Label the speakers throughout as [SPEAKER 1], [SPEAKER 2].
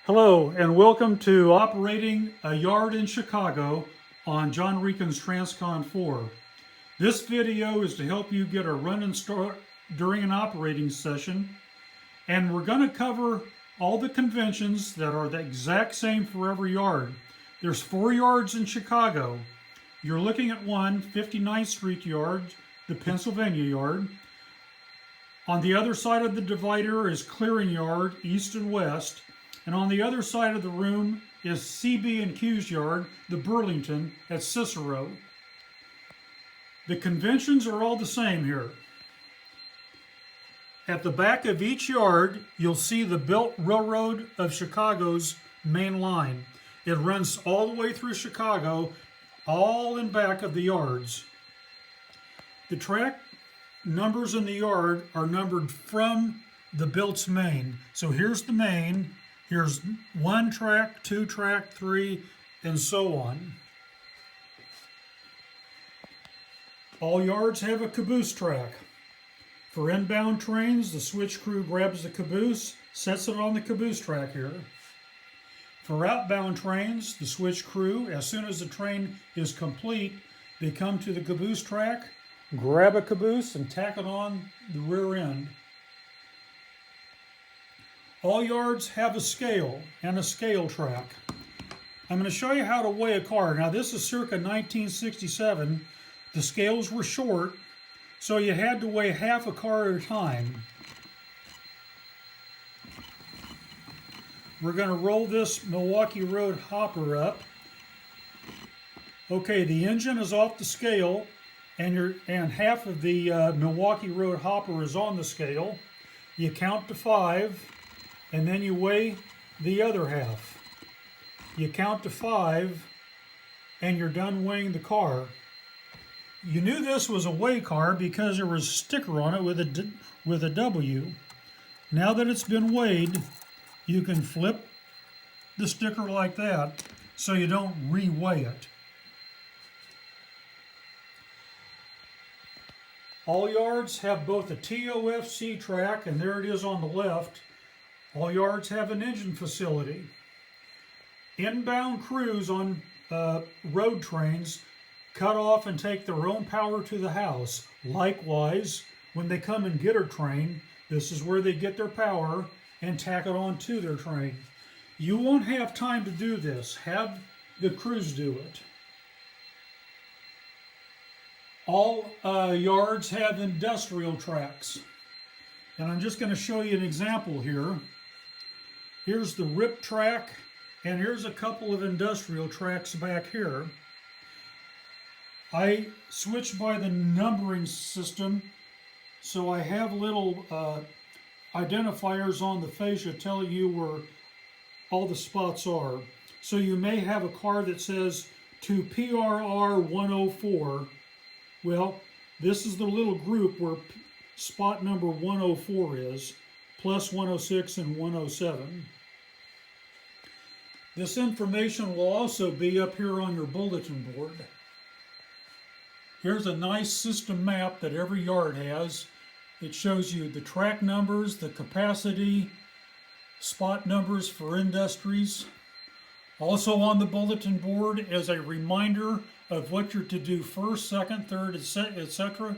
[SPEAKER 1] Hello and welcome to Operating a Yard in Chicago on John Reekins Transcon 4. This video is to help you get a running start during an operating session, and we're going to cover all the conventions that are the exact same for every yard. There's 4 yards in Chicago. You're looking at 59th Street yard, the Pennsylvania yard. On the other side of the divider is clearing yard, east and west. And on the other side of the room is CB&Q's yard, the Burlington at Cicero. The conventions are all the same here. At the back of each yard, you'll see the Belt Railroad of Chicago's main line. It runs all the way through Chicago, all in back of the yards. The track numbers in the yard are numbered from the Belt's main. So here's the main. Here's 1 track, 2 track, 3, and so on. All yards have a caboose track. For inbound trains, the switch crew grabs the caboose, sets it on the caboose track here. For outbound trains, the switch crew, as soon as the train is complete, they come to the caboose track, grab a caboose, and tack it on the rear end. All yards have a scale and a scale track. I'm going to show you how to weigh a car. Now this is circa 1967. The scales were short, so you had to weigh half a car at a time. We're going to roll this Milwaukee Road hopper up. Okay, the engine is off the scale, and half of the Milwaukee Road hopper is on the scale. You count to 5. And then you weigh the other half. You count to 5, and you're done weighing the car. You knew this was a weigh car because there was a sticker on it with a W. Now that it's been weighed, you can flip the sticker like that so you don't re-weigh it. All yards have both a TOFC track, and there it is on the left. All yards have an engine facility. Inbound crews on road trains cut off and take their own power to the house. Likewise, when they come and get a train, this is where they get their power and tack it on to their train. You won't have time to do this. Have the crews do it. All yards have industrial tracks. And I'm just going to show you an example here. Here's the RIP track, and here's a couple of industrial tracks back here. I switched by the numbering system, so I have little identifiers on the fascia telling you where all the spots are. So you may have a car that says to PRR 104. Well, this is the little group where spot number 104 is, plus 106 and 107. This information will also be up here on your bulletin board. Here's a nice system map that every yard has. It shows you the track numbers, the capacity, spot numbers for industries. Also on the bulletin board is a reminder of what you're to do first, second, third, etc.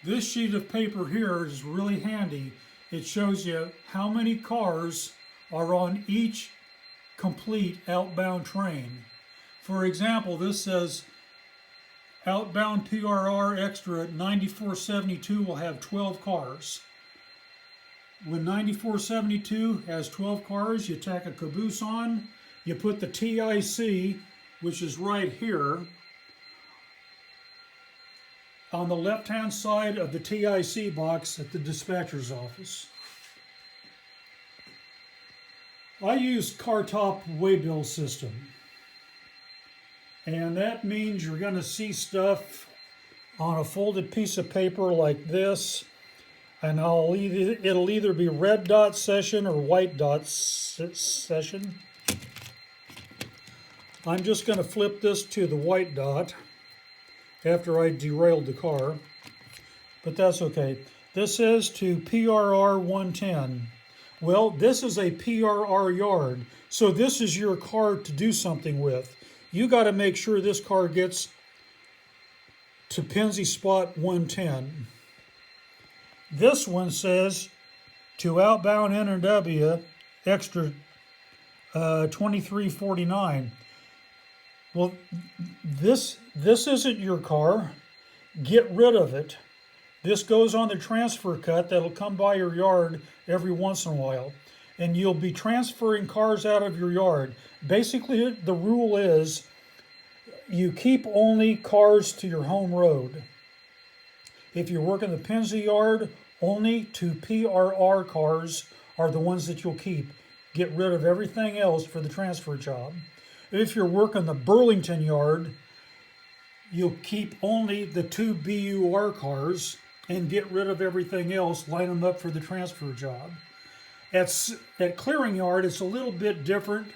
[SPEAKER 1] This sheet of paper here is really handy. It shows you how many cars are on each complete outbound train. For example, this says outbound PRR extra at 9472 will have 12 cars. When 9472 has 12 cars, you tack a caboose on, you put the TIC, which is right here, on the left-hand side of the TIC box at the dispatcher's office. I use Car-Top Waybill system, and that means you're going to see stuff on a folded piece of paper like this, and it'll either be red dot session or white dot session. I'm just going to flip this to the white dot after I derailed the car, but that's okay. This is to PRR 110. Well, this is a PRR yard, so this is your car to do something with. You got to make sure this car gets to Pennsy spot 110. This one says to outbound NW extra 2349. Well, this isn't your car. Get rid of it. This goes on the transfer cut that'll come by your yard every once in a while. And you'll be transferring cars out of your yard. Basically, the rule is you keep only cars to your home road. If you work in the Pennsy yard, only 2 PRR cars are the ones that you'll keep. Get rid of everything else for the transfer job. If you're working the Burlington yard, you'll keep only the 2 BUR cars and get rid of everything else, line them up for the transfer job. At Clearing Yard, it's a little bit different.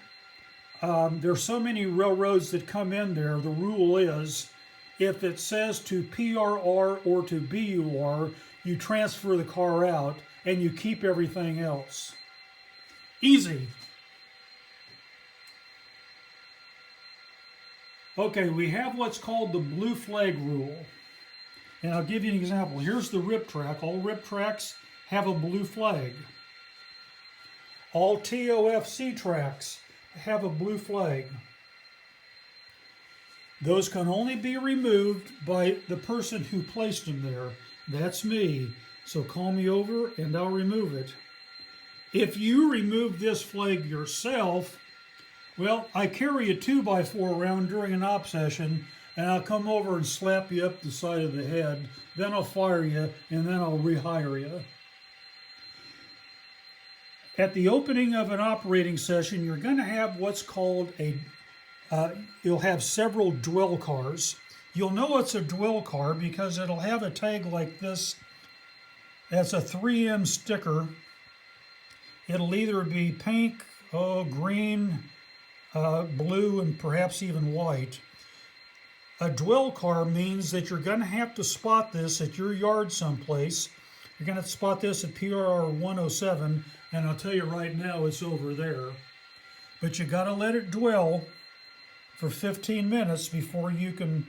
[SPEAKER 1] There's so many railroads that come in there. The rule is if it says to PRR or to BUR, you transfer the car out and you keep everything else. Easy. Okay, we have what's called the blue flag rule. And I'll give you an example. Here's the RIP track. All RIP tracks have a blue flag. All TOFC tracks have a blue flag. Those can only be removed by the person who placed them there. That's me. So call me over and I'll remove it. If you remove this flag yourself, well, I carry a 2x4 around during an op session, and I'll come over and slap you up the side of the head. Then I'll fire you, and then I'll rehire you. At the opening of an operating session, you're going to have what's called you'll have several dwell cars. You'll know it's a dwell car because it'll have a tag like this. That's a 3M sticker. It'll either be pink, green, blue, and perhaps even white. A dwell car means that you're going to have to spot this at your yard someplace. You're going to spot this at PRR 107, and I'll tell you right now it's over there. But you got to let it dwell for 15 minutes before you can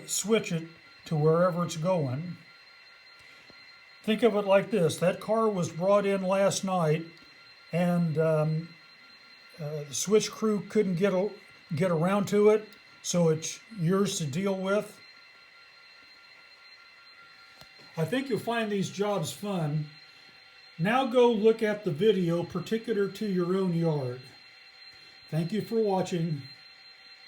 [SPEAKER 1] switch it to wherever it's going. Think of it like this. That car was brought in last night, and the switch crew couldn't get around to it, so it's yours to deal with. I think you'll find these jobs fun. Now go look at the video particular to your own yard. Thank you for watching.